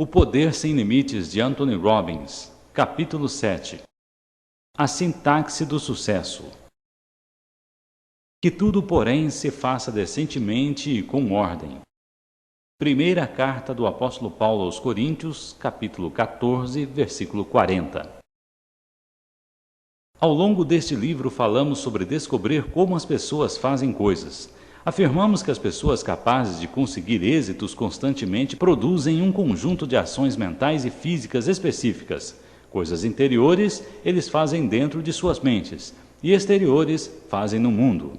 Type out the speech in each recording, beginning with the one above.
O Poder Sem Limites de Anthony Robbins, capítulo 7. A sintaxe do sucesso. Que tudo, porém, se faça decentemente e com ordem. Primeira carta do apóstolo Paulo aos Coríntios, capítulo 14, versículo 40. Ao longo deste livro falamos sobre descobrir como as pessoas fazem coisas. Afirmamos que as pessoas capazes de conseguir êxitos constantemente produzem um conjunto de ações mentais e físicas específicas. Coisas interiores eles fazem dentro de suas mentes e exteriores fazem no mundo.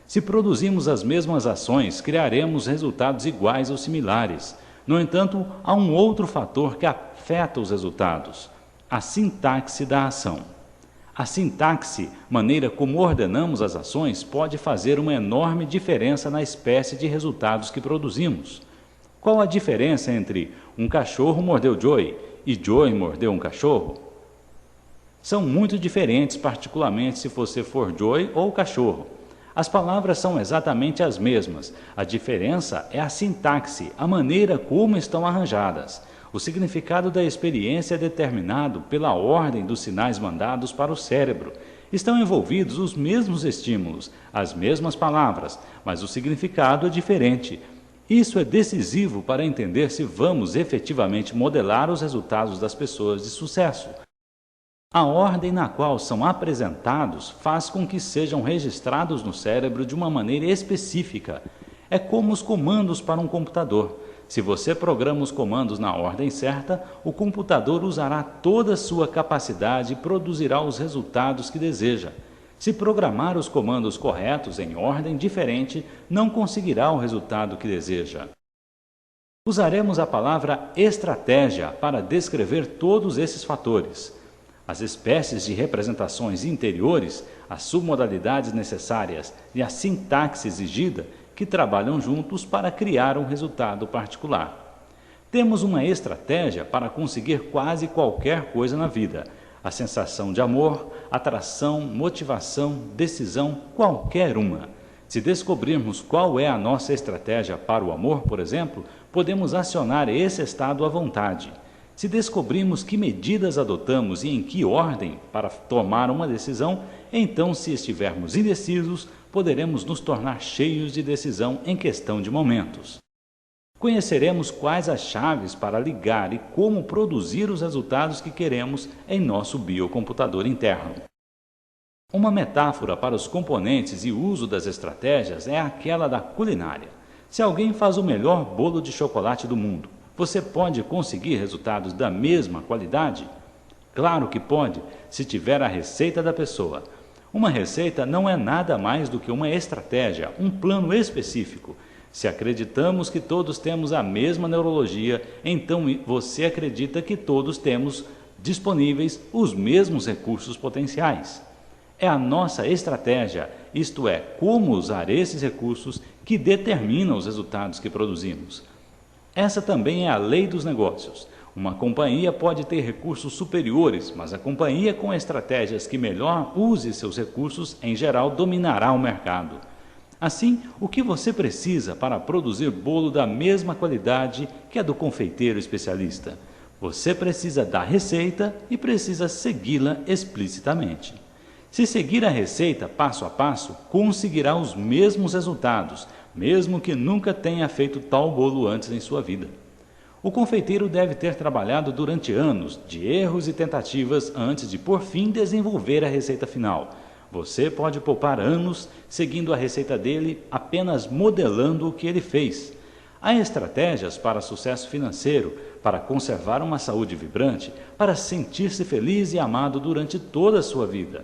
Se produzimos as mesmas ações, criaremos resultados iguais ou similares. No entanto, há um outro fator que afeta os resultados: a sintaxe da ação. A sintaxe, maneira como ordenamos as ações, pode fazer uma enorme diferença na espécie de resultados que produzimos. Qual a diferença entre um cachorro mordeu Joey e Joey mordeu um cachorro? São muito diferentes, particularmente se você for Joey ou cachorro. As palavras são exatamente as mesmas. A diferença é a sintaxe, a maneira como estão arranjadas. O significado da experiência é determinado pela ordem dos sinais mandados para o cérebro. Estão envolvidos os mesmos estímulos, as mesmas palavras, mas o significado é diferente. Isso é decisivo para entender se vamos efetivamente modelar os resultados das pessoas de sucesso. A ordem na qual são apresentados faz com que sejam registrados no cérebro de uma maneira específica. É como os comandos para um computador. Se você programa os comandos na ordem certa, o computador usará toda a sua capacidade e produzirá os resultados que deseja. Se programar os comandos corretos em ordem diferente, não conseguirá o resultado que deseja. Usaremos a palavra estratégia para descrever todos esses fatores. As espécies de representações interiores, as submodalidades necessárias e a sintaxe exigida que trabalham juntos para criar um resultado particular. Temos uma estratégia para conseguir quase qualquer coisa na vida. A sensação de amor, atração, motivação, decisão, qualquer uma. Se descobrirmos qual é a nossa estratégia para o amor, por exemplo, podemos acionar esse estado à vontade. Se descobrimos que medidas adotamos e em que ordem para tomar uma decisão, então, se estivermos indecisos, poderemos nos tornar cheios de decisão em questão de momentos. Conheceremos quais as chaves para ligar e como produzir os resultados que queremos em nosso biocomputador interno. Uma metáfora para os componentes e uso das estratégias é aquela da culinária. Se alguém faz o melhor bolo de chocolate do mundo, você pode conseguir resultados da mesma qualidade? Claro que pode, se tiver a receita da pessoa. Uma receita não é nada mais do que uma estratégia, um plano específico. Se acreditamos que todos temos a mesma neurologia, então você acredita que todos temos disponíveis os mesmos recursos potenciais. É a nossa estratégia, isto é, como usar esses recursos, que determina os resultados que produzimos. Essa também é a lei dos negócios. Uma companhia pode ter recursos superiores, mas a companhia com estratégias que melhor use seus recursos, em geral, dominará o mercado. Assim, o que você precisa para produzir bolo da mesma qualidade que a do confeiteiro especialista? Você precisa da receita e precisa segui-la explicitamente. Se seguir a receita passo a passo, conseguirá os mesmos resultados, mesmo que nunca tenha feito tal bolo antes em sua vida. O confeiteiro deve ter trabalhado durante anos de erros e tentativas antes de, por fim, desenvolver a receita final. Você pode poupar anos seguindo a receita dele, apenas modelando o que ele fez. Há estratégias para sucesso financeiro, para conservar uma saúde vibrante, para sentir-se feliz e amado durante toda a sua vida.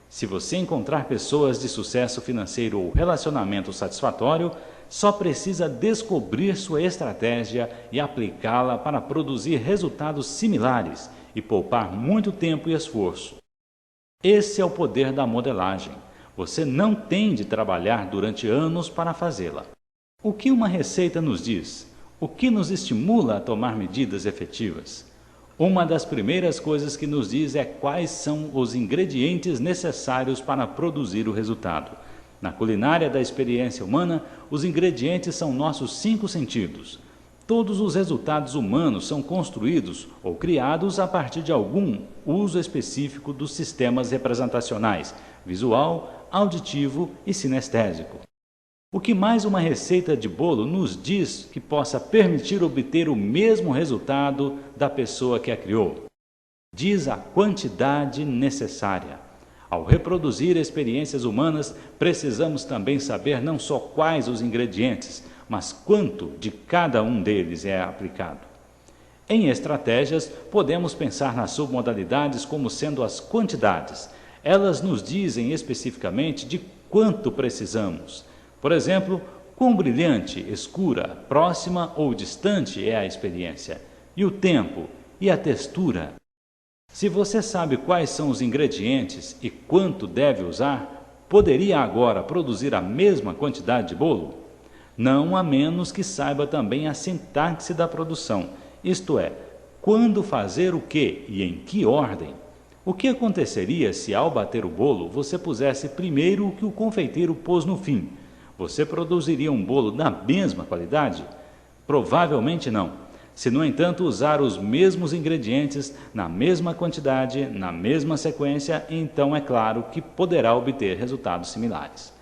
Se você encontrar pessoas de sucesso financeiro ou relacionamento satisfatório, só precisa descobrir sua estratégia e aplicá-la para produzir resultados similares e poupar muito tempo e esforço. Esse é o poder da modelagem. Você não tem de trabalhar durante anos para fazê-la. O que uma receita nos diz? O que nos estimula a tomar medidas efetivas? Uma das primeiras coisas que nos diz é quais são os ingredientes necessários para produzir o resultado. Na culinária da experiência humana, os ingredientes são nossos 5 sentidos. Todos os resultados humanos são construídos ou criados a partir de algum uso específico dos sistemas representacionais, visual, auditivo e sinestésico. O que mais uma receita de bolo nos diz que possa permitir obter o mesmo resultado da pessoa que a criou? Diz a quantidade necessária. Ao reproduzir experiências humanas, precisamos também saber não só quais os ingredientes, mas quanto de cada um deles é aplicado. Em estratégias, podemos pensar nas submodalidades como sendo as quantidades. Elas nos dizem especificamente de quanto precisamos. Por exemplo, quão brilhante, escura, próxima ou distante é a experiência, e o tempo, e a textura. Se você sabe quais são os ingredientes e quanto deve usar, poderia agora produzir a mesma quantidade de bolo? Não, a menos que saiba também a sintaxe da produção, isto é, quando fazer o que e em que ordem. O que aconteceria se ao bater o bolo você pusesse primeiro o que o confeiteiro pôs no fim? Você produziria um bolo da mesma qualidade? Provavelmente não. Se, no entanto, usar os mesmos ingredientes, na mesma quantidade, na mesma sequência, então é claro que poderá obter resultados similares.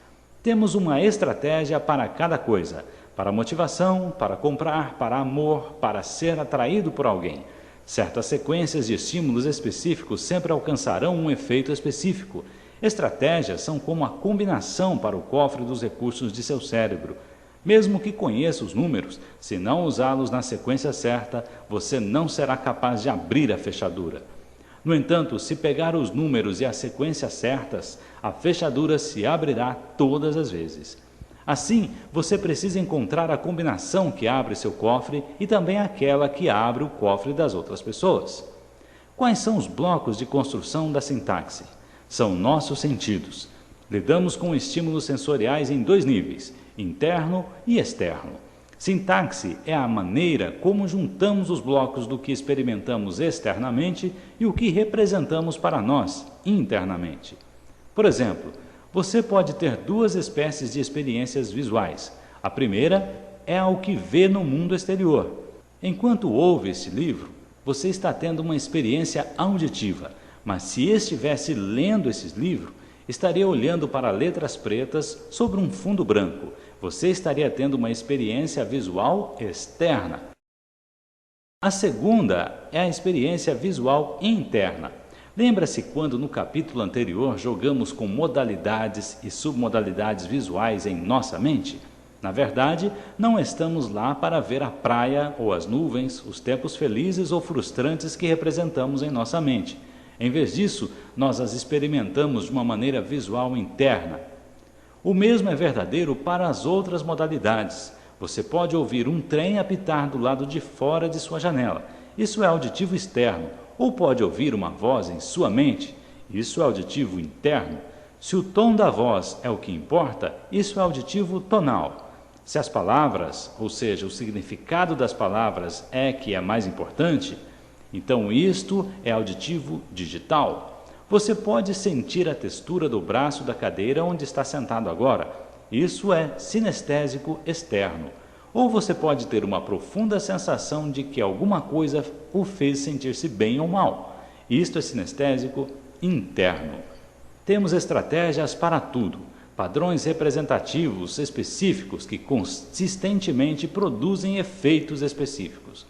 Temos uma estratégia para cada coisa, para motivação, para comprar, para amor, para ser atraído por alguém. Certas sequências de estímulos específicos sempre alcançarão um efeito específico. Estratégias são como a combinação para o cofre dos recursos de seu cérebro. Mesmo que conheça os números, se não usá-los na sequência certa, você não será capaz de abrir a fechadura. No entanto, se pegar os números e a sequência certas, a fechadura se abrirá todas as vezes. Assim, você precisa encontrar a combinação que abre seu cofre e também aquela que abre o cofre das outras pessoas. Quais são os blocos de construção da sintaxe? São nossos sentidos. Lidamos com estímulos sensoriais em dois níveis, interno e externo. Sintaxe é a maneira como juntamos os blocos do que experimentamos externamente e o que representamos para nós internamente. Por exemplo, você pode ter duas espécies de experiências visuais. A primeira é ao que vê no mundo exterior. Enquanto ouve este livro, você está tendo uma experiência auditiva, mas se estivesse lendo esse livro, estaria olhando para letras pretas sobre um fundo branco. Você estaria tendo uma experiência visual externa. A segunda é a experiência visual interna. Lembra-se quando no capítulo anterior jogamos com modalidades e submodalidades visuais em nossa mente? Na verdade, não estamos lá para ver a praia ou as nuvens, os tempos felizes ou frustrantes que representamos em nossa mente. Em vez disso, nós as experimentamos de uma maneira visual interna. O mesmo é verdadeiro para as outras modalidades. Você pode ouvir um trem apitar do lado de fora de sua janela. Isso é auditivo externo. Ou pode ouvir uma voz em sua mente. Isso é auditivo interno. Se o tom da voz é o que importa, isso é auditivo tonal. Se as palavras, ou seja, o significado das palavras é que é mais importante, então isto é auditivo digital. Você pode sentir a textura do braço da cadeira onde está sentado agora. Isso é sinestésico externo. Ou você pode ter uma profunda sensação de que alguma coisa o fez sentir-se bem ou mal. Isto é sinestésico interno. Temos estratégias para tudo, padrões representativos específicos que consistentemente produzem efeitos específicos.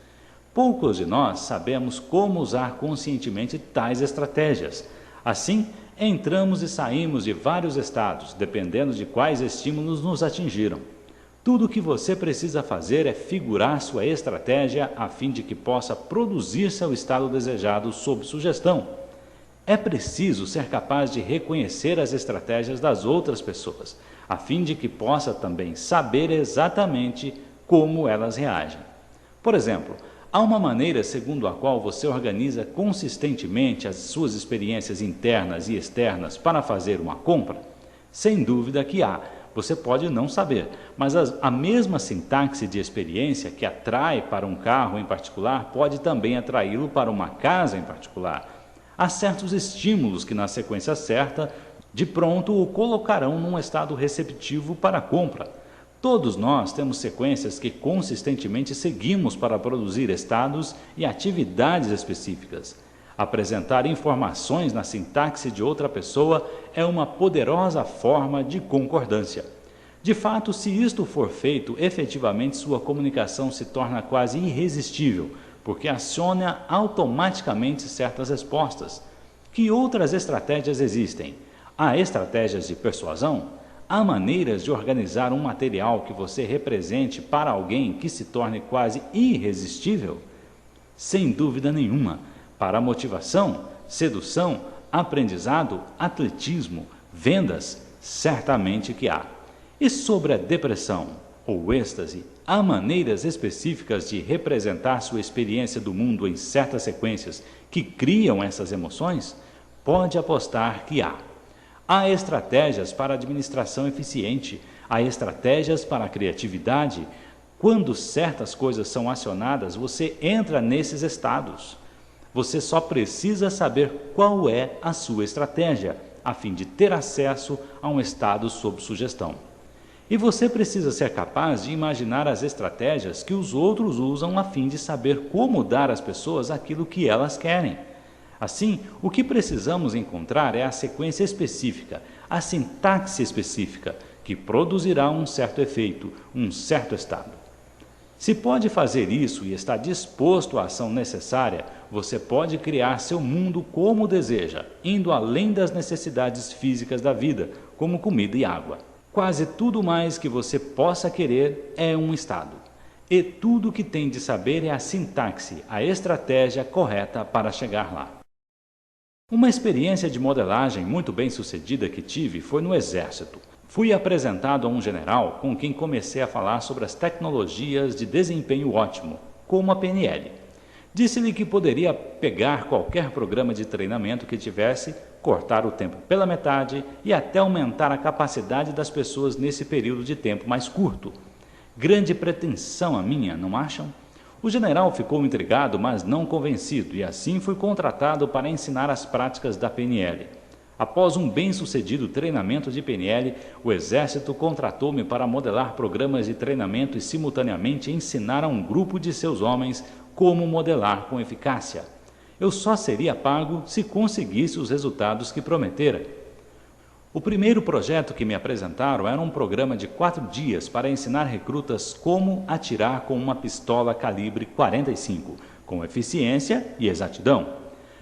Poucos de nós sabemos como usar conscientemente tais estratégias. Assim, entramos e saímos de vários estados, dependendo de quais estímulos nos atingiram. Tudo o que você precisa fazer é figurar sua estratégia a fim de que possa produzir seu estado desejado sob sugestão. É preciso ser capaz de reconhecer as estratégias das outras pessoas, a fim de que possa também saber exatamente como elas reagem. Por exemplo, há uma maneira segundo a qual você organiza consistentemente as suas experiências internas e externas para fazer uma compra? Sem dúvida que há. Você pode não saber, mas a mesma sintaxe de experiência que atrai para um carro em particular pode também atraí-lo para uma casa em particular. Há certos estímulos que, na sequência certa, de pronto o colocarão num estado receptivo para a compra. Todos nós temos sequências que consistentemente seguimos para produzir estados e atividades específicas. Apresentar informações na sintaxe de outra pessoa é uma poderosa forma de concordância. De fato, se isto for feito, efetivamente sua comunicação se torna quase irresistível, porque aciona automaticamente certas respostas. Que outras estratégias existem? Há estratégias de persuasão? Há maneiras de organizar um material que você represente para alguém que se torne quase irresistível? Sem dúvida nenhuma. Para motivação, sedução, aprendizado, atletismo, vendas, certamente que há. E sobre a depressão ou êxtase, há maneiras específicas de representar sua experiência do mundo em certas sequências que criam essas emoções? Pode apostar que há. Há estratégias para administração eficiente, há estratégias para a criatividade. Quando certas coisas são acionadas, você entra nesses estados. Você só precisa saber qual é a sua estratégia, a fim de ter acesso a um estado sob sugestão. E você precisa ser capaz de imaginar as estratégias que os outros usam a fim de saber como dar às pessoas aquilo que elas querem. Assim, o que precisamos encontrar é a sequência específica, a sintaxe específica, que produzirá um certo efeito, um certo estado. Se pode fazer isso e está disposto à ação necessária, você pode criar seu mundo como deseja, indo além das necessidades físicas da vida, como comida e água. Quase tudo mais que você possa querer é um estado. E tudo o que tem de saber é a sintaxe, a estratégia correta para chegar lá. Uma experiência de modelagem muito bem sucedida que tive foi no Exército. Fui apresentado a um general com quem comecei a falar sobre as tecnologias de desempenho ótimo, como a PNL. Disse-lhe que poderia pegar qualquer programa de treinamento que tivesse, cortar o tempo pela metade e até aumentar a capacidade das pessoas nesse período de tempo mais curto. Grande pretensão a minha, não acham? O general ficou intrigado, mas não convencido, e assim fui contratado para ensinar as práticas da PNL. Após um bem-sucedido treinamento de PNL, o Exército contratou-me para modelar programas de treinamento e simultaneamente ensinar a um grupo de seus homens como modelar com eficácia. Eu só seria pago se conseguisse os resultados que prometera. O primeiro projeto que me apresentaram era um programa de 4 dias para ensinar recrutas como atirar com uma pistola calibre 45, com eficiência e exatidão.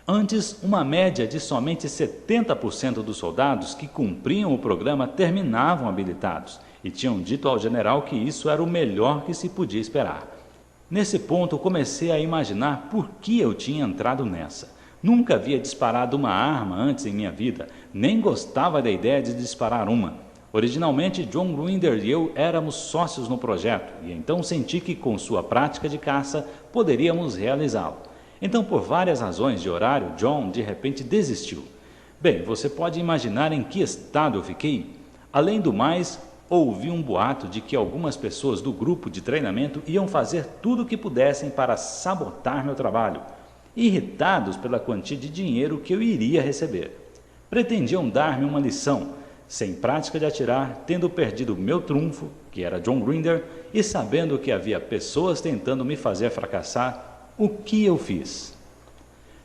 Antes, uma média de somente 70% dos soldados que cumpriam o programa terminavam habilitados e tinham dito ao general que isso era o melhor que se podia esperar. Nesse ponto, comecei a imaginar por que eu tinha entrado nessa. Nunca havia disparado uma arma antes em minha vida, nem gostava da ideia de disparar uma. Originalmente, John Grinder e eu éramos sócios no projeto, e então senti que com sua prática de caça poderíamos realizá-lo. Então, por várias razões de horário, John de repente desistiu. Bem, você pode imaginar em que estado eu fiquei? Além do mais, ouvi um boato de que algumas pessoas do grupo de treinamento iam fazer tudo o que pudessem para sabotar meu trabalho, irritados pela quantia de dinheiro que eu iria receber. Pretendiam dar-me uma lição, sem prática de atirar, tendo perdido meu trunfo, que era John Grinder, e sabendo que havia pessoas tentando me fazer fracassar. O que eu fiz?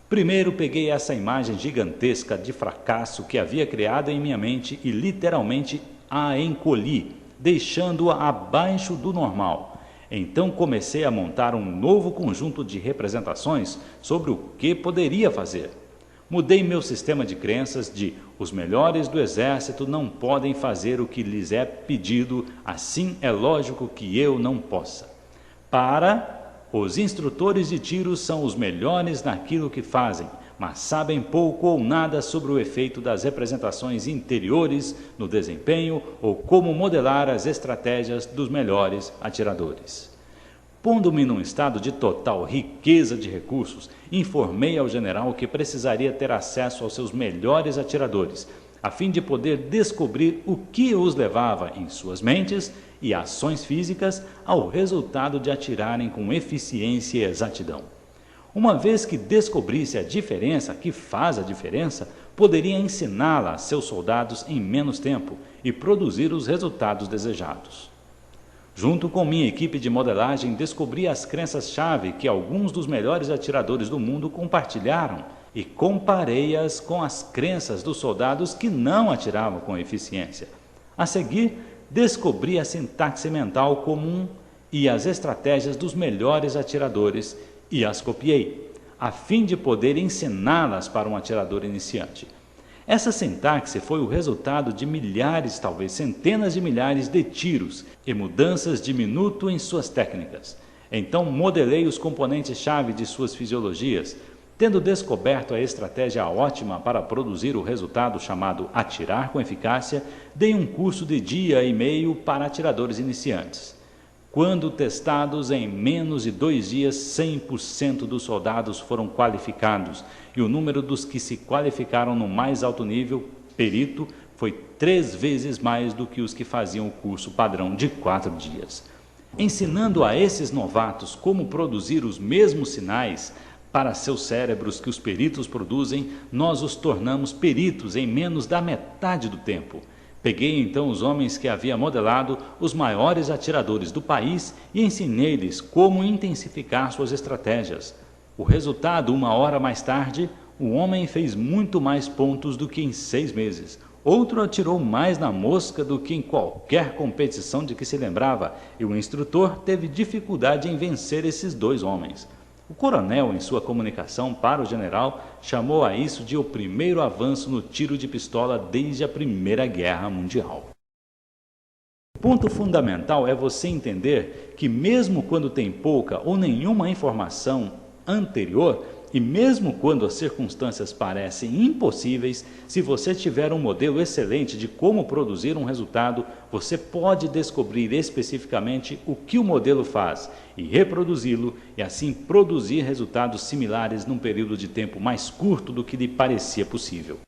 Primeiro peguei essa imagem gigantesca de fracasso que havia criado em minha mente e literalmente a encolhi, deixando-a abaixo do normal. Então comecei a montar um novo conjunto de representações sobre o que poderia fazer. Mudei meu sistema de crenças de os melhores do exército não podem fazer o que lhes é pedido, assim é lógico que eu não possa. Para os instrutores de tiro são os melhores naquilo que fazem, mas sabem pouco ou nada sobre o efeito das representações interiores no desempenho ou como modelar as estratégias dos melhores atiradores. Pondo-me num estado de total riqueza de recursos, informei ao general que precisaria ter acesso aos seus melhores atiradores, a fim de poder descobrir o que os levava em suas mentes e ações físicas ao resultado de atirarem com eficiência e exatidão. Uma vez que descobrisse a diferença que faz a diferença, poderia ensiná-la a seus soldados em menos tempo e produzir os resultados desejados. Junto com minha equipe de modelagem, descobri as crenças-chave que alguns dos melhores atiradores do mundo compartilharam e comparei-as com as crenças dos soldados que não atiravam com eficiência. A seguir, descobri a sintaxe mental comum e as estratégias dos melhores atiradores e as copiei, a fim de poder ensiná-las para um atirador iniciante. Essa sintaxe foi o resultado de milhares, talvez centenas de milhares de tiros e mudanças de minuto em suas técnicas. Então modelei os componentes-chave de suas fisiologias, tendo descoberto a estratégia ótima para produzir o resultado chamado atirar com eficácia, dei um curso de dia e meio para atiradores iniciantes. Quando testados em menos de 2 dias, 100% dos soldados foram qualificados e o número dos que se qualificaram no mais alto nível, perito, foi 3 vezes mais do que os que faziam o curso padrão de 4 dias. Ensinando a esses novatos como produzir os mesmos sinais para seus cérebros que os peritos produzem, nós os tornamos peritos em menos da metade do tempo. Peguei então os homens que havia modelado, os maiores atiradores do país, e ensinei-lhes como intensificar suas estratégias. O resultado, 1 hora mais tarde, o homem fez muito mais pontos do que em 6 meses. Outro atirou mais na mosca do que em qualquer competição de que se lembrava, e o instrutor teve dificuldade em vencer esses 2 homens. O coronel, em sua comunicação para o general, chamou a isso de o primeiro avanço no tiro de pistola desde a Primeira Guerra Mundial. O ponto fundamental é você entender que mesmo quando tem pouca ou nenhuma informação anterior, e mesmo quando as circunstâncias parecem impossíveis, se você tiver um modelo excelente de como produzir um resultado, você pode descobrir especificamente o que o modelo faz e reproduzi-lo e assim produzir resultados similares num período de tempo mais curto do que lhe parecia possível.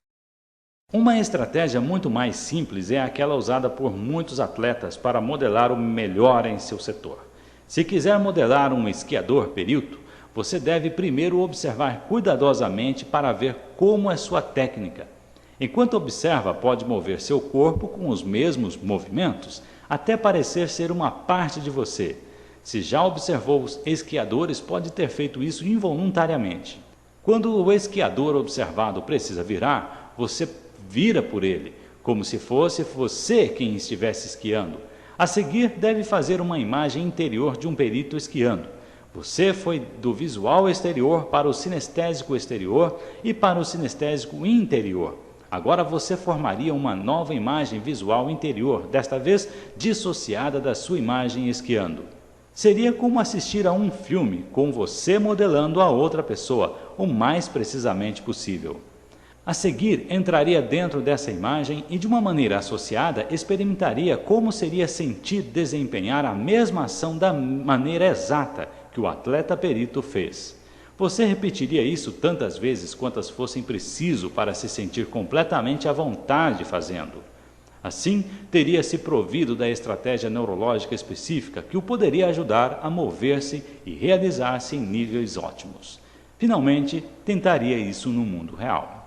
Uma estratégia muito mais simples é aquela usada por muitos atletas para modelar o melhor em seu setor. Se quiser modelar um esquiador perito, você deve primeiro observar cuidadosamente para ver como é sua técnica. Enquanto observa, pode mover seu corpo com os mesmos movimentos, até parecer ser uma parte de você. Se já observou os esquiadores, pode ter feito isso involuntariamente. Quando o esquiador observado precisa virar, você vira por ele, como se fosse você quem estivesse esquiando. A seguir, deve fazer uma imagem interior de um perito esquiando. Você foi do visual exterior para o sinestésico exterior e para o sinestésico interior. Agora você formaria uma nova imagem visual interior, desta vez dissociada da sua imagem esquiando. Seria como assistir a um filme com você modelando a outra pessoa, o mais precisamente possível. A seguir, entraria dentro dessa imagem e, de uma maneira associada, experimentaria como seria sentir desempenhar a mesma ação da maneira exata que o atleta perito fez. Você repetiria isso tantas vezes quantas fossem preciso para se sentir completamente à vontade fazendo. Assim, teria se provido da estratégia neurológica específica que o poderia ajudar a mover-se e realizar-se em níveis ótimos. Finalmente, tentaria isso no mundo real.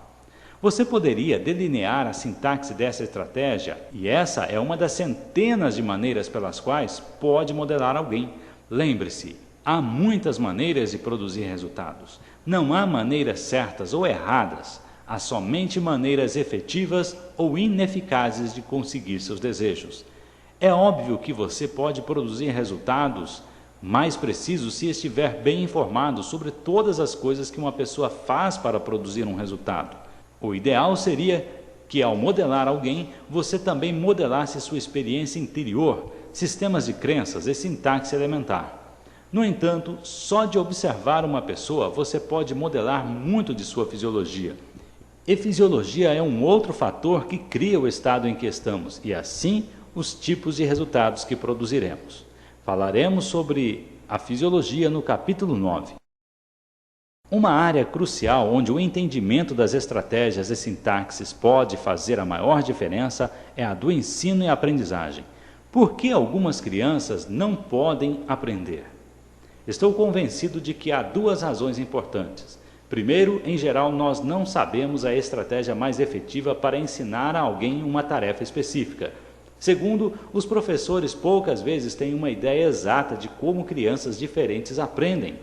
Você poderia delinear a sintaxe dessa estratégia, e essa é uma das centenas de maneiras pelas quais pode modelar alguém. Lembre-se, há muitas maneiras de produzir resultados. Não há maneiras certas ou erradas. Há somente maneiras efetivas ou ineficazes de conseguir seus desejos. É óbvio que você pode produzir resultados mais precisos se estiver bem informado sobre todas as coisas que uma pessoa faz para produzir um resultado. O ideal seria que, ao modelar alguém, você também modelasse sua experiência interior, sistemas de crenças e sintaxe elementar. No entanto, só de observar uma pessoa, você pode modelar muito de sua fisiologia. E fisiologia é um outro fator que cria o estado em que estamos, e assim os tipos de resultados que produziremos. Falaremos sobre a fisiologia no capítulo 9. Uma área crucial onde o entendimento das estratégias e sintaxes pode fazer a maior diferença é a do ensino e aprendizagem. Por que algumas crianças não podem aprender? Estou convencido de que há 2 razões importantes. Primeiro, em geral, nós não sabemos a estratégia mais efetiva para ensinar a alguém uma tarefa específica. Segundo, os professores poucas vezes têm uma ideia exata de como crianças diferentes aprendem.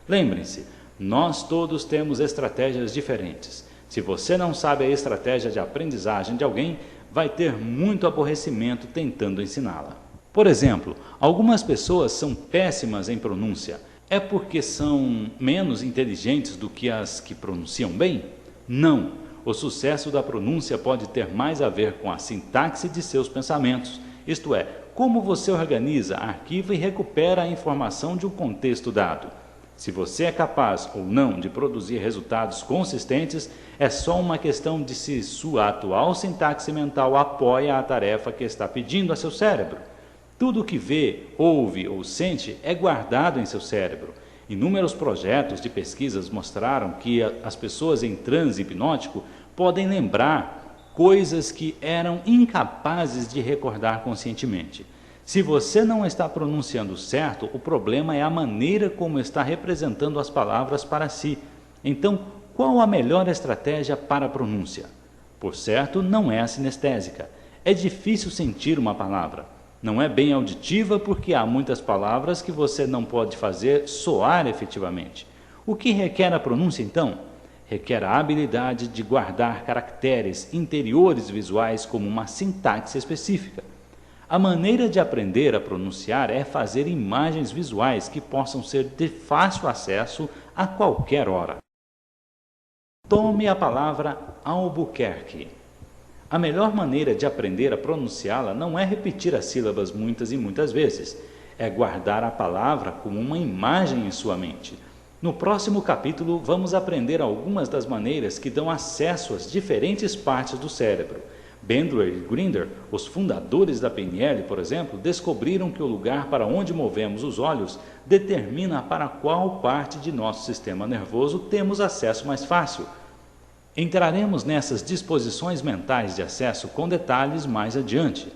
Lembrem-se, nós todos temos estratégias diferentes. Se você não sabe a estratégia de aprendizagem de alguém, vai ter muito aborrecimento tentando ensiná-la. Por exemplo, algumas pessoas são péssimas em pronúncia. É porque são menos inteligentes do que as que pronunciam bem? Não. O sucesso da pronúncia pode ter mais a ver com a sintaxe de seus pensamentos, isto é, como você organiza, arquiva e recupera a informação de um contexto dado. Se você é capaz ou não de produzir resultados consistentes, é só uma questão de se sua atual sintaxe mental apoia a tarefa que está pedindo a seu cérebro. Tudo o que vê, ouve ou sente é guardado em seu cérebro. Inúmeros projetos de pesquisas mostraram que as pessoas em transe hipnótico podem lembrar coisas que eram incapazes de recordar conscientemente. Se você não está pronunciando certo, o problema é a maneira como está representando as palavras para si. Então, qual a melhor estratégia para a pronúncia? Por certo, não é a sinestésica. É difícil sentir uma palavra. Não é bem auditiva porque há muitas palavras que você não pode fazer soar efetivamente. O que requer a pronúncia, então? Requer a habilidade de guardar caracteres interiores visuais como uma sintaxe específica. A maneira de aprender a pronunciar é fazer imagens visuais que possam ser de fácil acesso a qualquer hora. Tome a palavra Albuquerque. A melhor maneira de aprender a pronunciá-la não é repetir as sílabas muitas e muitas vezes, é guardar a palavra como uma imagem em sua mente. No próximo capítulo, vamos aprender algumas das maneiras que dão acesso às diferentes partes do cérebro. Bandler e Grinder, os fundadores da PNL, por exemplo, descobriram que o lugar para onde movemos os olhos determina para qual parte de nosso sistema nervoso temos acesso mais fácil. Entraremos nessas disposições mentais de acesso com detalhes mais adiante.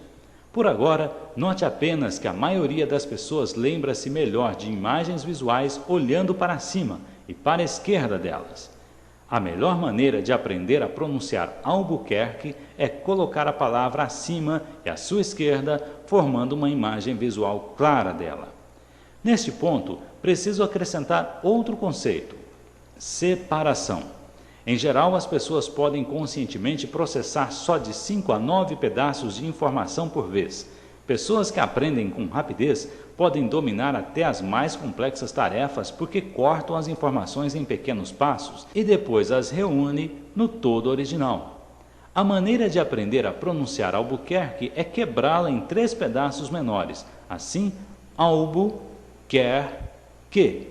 Por agora, note apenas que a maioria das pessoas lembra-se melhor de imagens visuais olhando para cima e para a esquerda delas. A melhor maneira de aprender a pronunciar Albuquerque é colocar a palavra acima e à sua esquerda, formando uma imagem visual clara dela. Neste ponto, preciso acrescentar outro conceito: separação. Em geral, as pessoas podem conscientemente processar só de 5 a 9 pedaços de informação por vez. Pessoas que aprendem com rapidez podem dominar até as mais complexas tarefas porque cortam as informações em pequenos passos e depois as reúnem no todo original. A maneira de aprender a pronunciar Albuquerque é quebrá-la em 3 pedaços menores. Assim, albu, quer, que.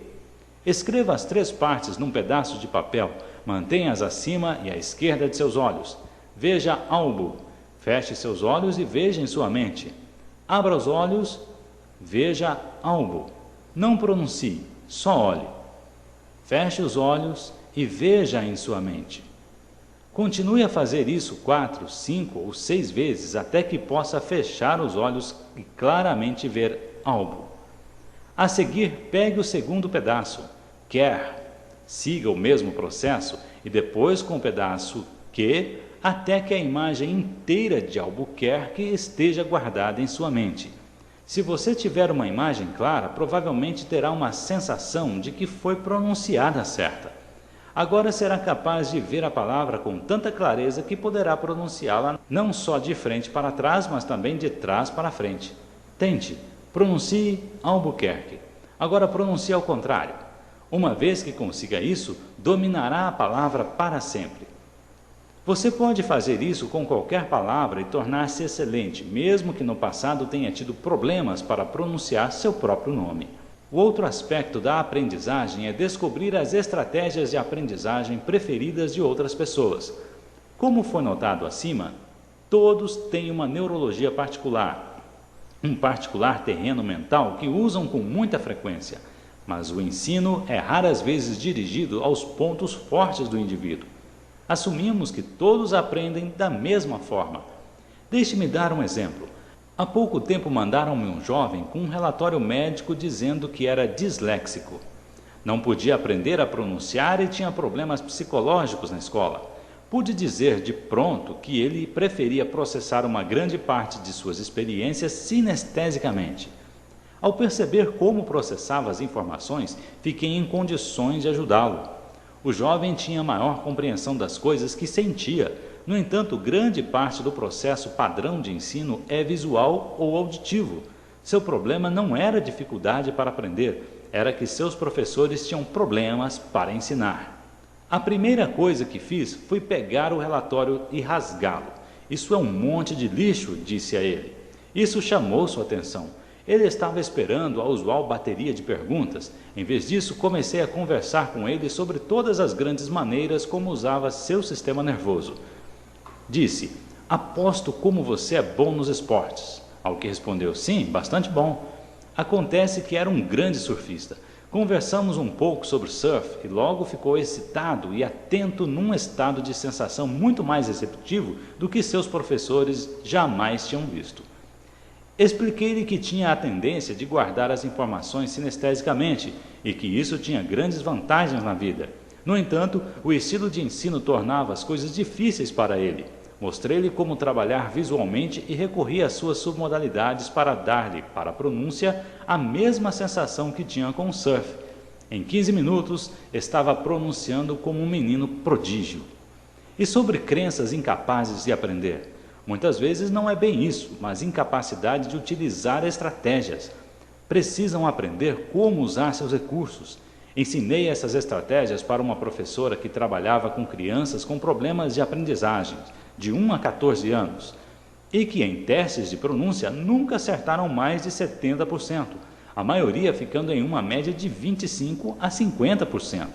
Escreva as 3 partes num pedaço de papel. Mantenha-as acima e à esquerda de seus olhos. Veja albu. Feche seus olhos e veja em sua mente. Abra os olhos, veja albu. Não pronuncie, só olhe. Feche os olhos e veja em sua mente. Continue a fazer isso 4, 5 ou 6 vezes até que possa fechar os olhos e claramente ver albu. A seguir, pegue o segundo pedaço, quer. Siga o mesmo processo e depois com o pedaço que, até que a imagem inteira de Albuquerque esteja guardada em sua mente. Se você tiver uma imagem clara, provavelmente terá uma sensação de que foi pronunciada certa. Agora será capaz de ver a palavra com tanta clareza que poderá pronunciá-la não só de frente para trás, mas também de trás para frente. Tente, pronuncie Albuquerque. Agora pronuncie ao contrário. Uma vez que consiga isso, dominará a palavra para sempre. Você pode fazer isso com qualquer palavra e tornar-se excelente, mesmo que no passado tenha tido problemas para pronunciar seu próprio nome. O outro aspecto da aprendizagem é descobrir as estratégias de aprendizagem preferidas de outras pessoas. Como foi notado acima, todos têm uma neurologia particular, um particular terreno mental que usam com muita frequência. Mas o ensino é raras vezes dirigido aos pontos fortes do indivíduo. Assumimos que todos aprendem da mesma forma. Deixe-me dar um exemplo. Há pouco tempo mandaram-me um jovem com um relatório médico dizendo que era disléxico. Não podia aprender a pronunciar e tinha problemas psicológicos na escola. Pude dizer de pronto que ele preferia processar uma grande parte de suas experiências sinestesicamente. Ao perceber como processava as informações, fiquei em condições de ajudá-lo. O jovem tinha maior compreensão das coisas que sentia. No entanto, grande parte do processo padrão de ensino é visual ou auditivo. Seu problema não era dificuldade para aprender, era que seus professores tinham problemas para ensinar. A primeira coisa que fiz foi pegar o relatório e rasgá-lo. Isso é um monte de lixo, disse a ele. Isso chamou sua atenção. Ele estava esperando a usual bateria de perguntas. Em vez disso, comecei a conversar com ele sobre todas as grandes maneiras como usava seu sistema nervoso. Disse, aposto como você é bom nos esportes. Ao que respondeu, sim, bastante bom. Acontece que era um grande surfista. Conversamos um pouco sobre surf e logo ficou excitado e atento num estado de sensação muito mais receptivo do que seus professores jamais tinham visto. Expliquei-lhe que tinha a tendência de guardar as informações sinestesicamente e que isso tinha grandes vantagens na vida. No entanto, o estilo de ensino tornava as coisas difíceis para ele. Mostrei-lhe como trabalhar visualmente e recorri às suas submodalidades para dar-lhe, para a pronúncia, a mesma sensação que tinha com o surf. Em 15 minutos, estava pronunciando como um menino prodígio. E sobre crenças incapazes de aprender? Muitas vezes não é bem isso, mas incapacidade de utilizar estratégias. Precisam aprender como usar seus recursos. Ensinei essas estratégias para uma professora que trabalhava com crianças com problemas de aprendizagem, de 1 a 14 anos, e que em testes de pronúncia nunca acertaram mais de 70%, a maioria ficando em uma média de 25% a 50%.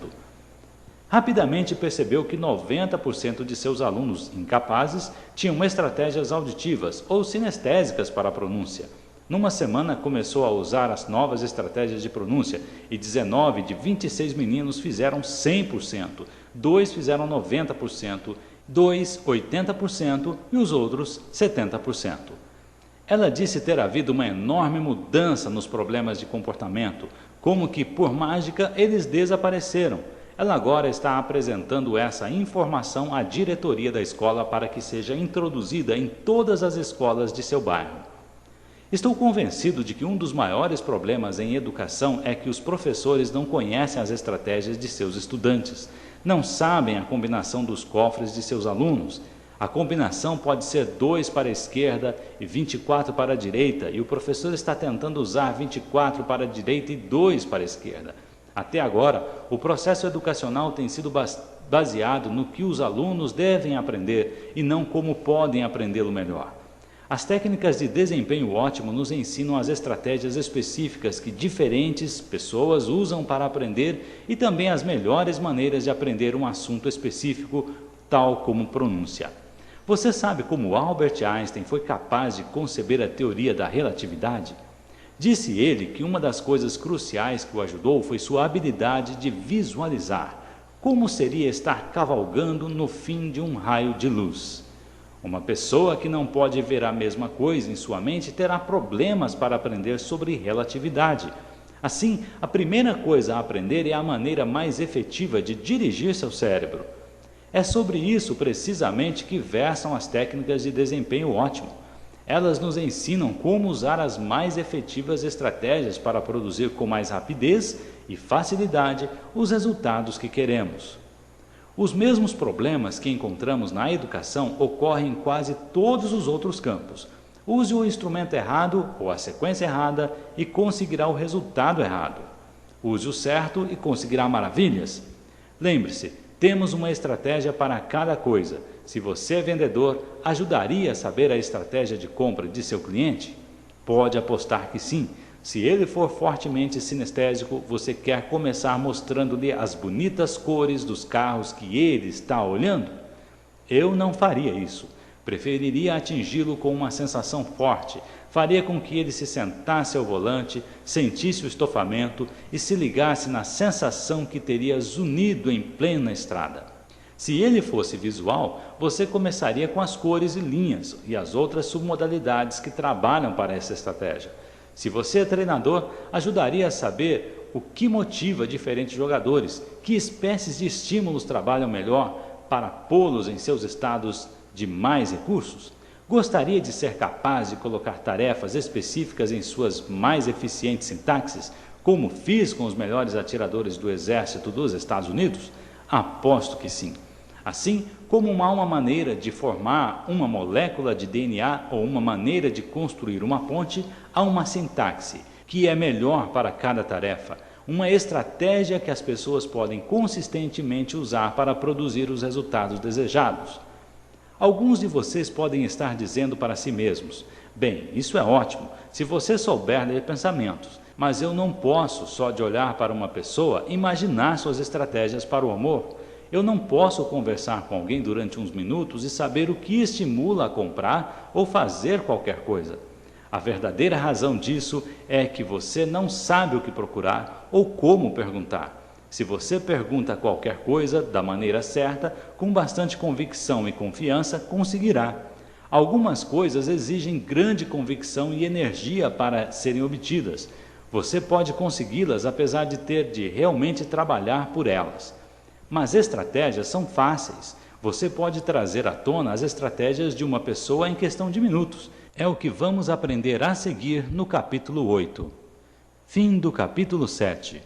Rapidamente percebeu que 90% de seus alunos incapazes tinham estratégias auditivas ou sinestésicas para a pronúncia. Numa semana começou a usar as novas estratégias de pronúncia e 19 de 26 meninos fizeram 100%, 2 fizeram 90%, 2 80% e os outros 70%. Ela disse ter havido uma enorme mudança nos problemas de comportamento, como que por mágica eles desapareceram. Ela agora está apresentando essa informação à diretoria da escola para que seja introduzida em todas as escolas de seu bairro. Estou convencido de que um dos maiores problemas em educação é que os professores não conhecem as estratégias de seus estudantes, não sabem a combinação dos cofres de seus alunos. A combinação pode ser 2 para a esquerda e 24 para a direita, e o professor está tentando usar 24 para a direita e 2 para a esquerda. Até agora, o processo educacional tem sido baseado no que os alunos devem aprender e não como podem aprendê-lo melhor. As técnicas de desempenho ótimo nos ensinam as estratégias específicas que diferentes pessoas usam para aprender e também as melhores maneiras de aprender um assunto específico, tal como pronúncia. Você sabe como Albert Einstein foi capaz de conceber a teoria da relatividade? Disse ele que uma das coisas cruciais que o ajudou foi sua habilidade de visualizar como seria estar cavalgando no fim de um raio de luz. Uma pessoa que não pode ver a mesma coisa em sua mente terá problemas para aprender sobre relatividade. Assim, a primeira coisa a aprender é a maneira mais efetiva de dirigir seu cérebro. É sobre isso precisamente que versam as técnicas de desempenho ótimo. Elas nos ensinam como usar as mais efetivas estratégias para produzir com mais rapidez e facilidade os resultados que queremos. Os mesmos problemas que encontramos na educação ocorrem em quase todos os outros campos. Use o instrumento errado ou a sequência errada e conseguirá o resultado errado. Use o certo e conseguirá maravilhas. Lembre-se, temos uma estratégia para cada coisa. Se você é vendedor, ajudaria a saber a estratégia de compra de seu cliente? Pode apostar que sim. Se ele for fortemente sinestésico, você quer começar mostrando-lhe as bonitas cores dos carros que ele está olhando? Eu não faria isso. Preferiria atingi-lo com uma sensação forte. Faria com que ele se sentasse ao volante, sentisse o estofamento e se ligasse na sensação que teria zunido em plena estrada. Se ele fosse visual, você começaria com as cores e linhas e as outras submodalidades que trabalham para essa estratégia. Se você é treinador, ajudaria a saber o que motiva diferentes jogadores, que espécies de estímulos trabalham melhor, para pô-los em seus estados de mais recursos? Gostaria de ser capaz de colocar tarefas específicas em suas mais eficientes sintaxes, como fiz com os melhores atiradores do Exército dos Estados Unidos? Aposto que sim. Assim como há uma maneira de formar uma molécula de DNA ou uma maneira de construir uma ponte, há uma sintaxe que é melhor para cada tarefa, uma estratégia que as pessoas podem consistentemente usar para produzir os resultados desejados. Alguns de vocês podem estar dizendo para si mesmos: bem, isso é ótimo, se você souber ler pensamentos, mas eu não posso, só de olhar para uma pessoa, imaginar suas estratégias para o amor. Eu não posso conversar com alguém durante uns minutos e saber o que estimula a comprar ou fazer qualquer coisa. A verdadeira razão disso é que você não sabe o que procurar ou como perguntar. Se você pergunta qualquer coisa da maneira certa, com bastante convicção e confiança, conseguirá. Algumas coisas exigem grande convicção e energia para serem obtidas. Você pode consegui-las apesar de ter de realmente trabalhar por elas. Mas estratégias são fáceis. Você pode trazer à tona as estratégias de uma pessoa em questão de minutos. É o que vamos aprender a seguir no capítulo 8. Fim do capítulo 7.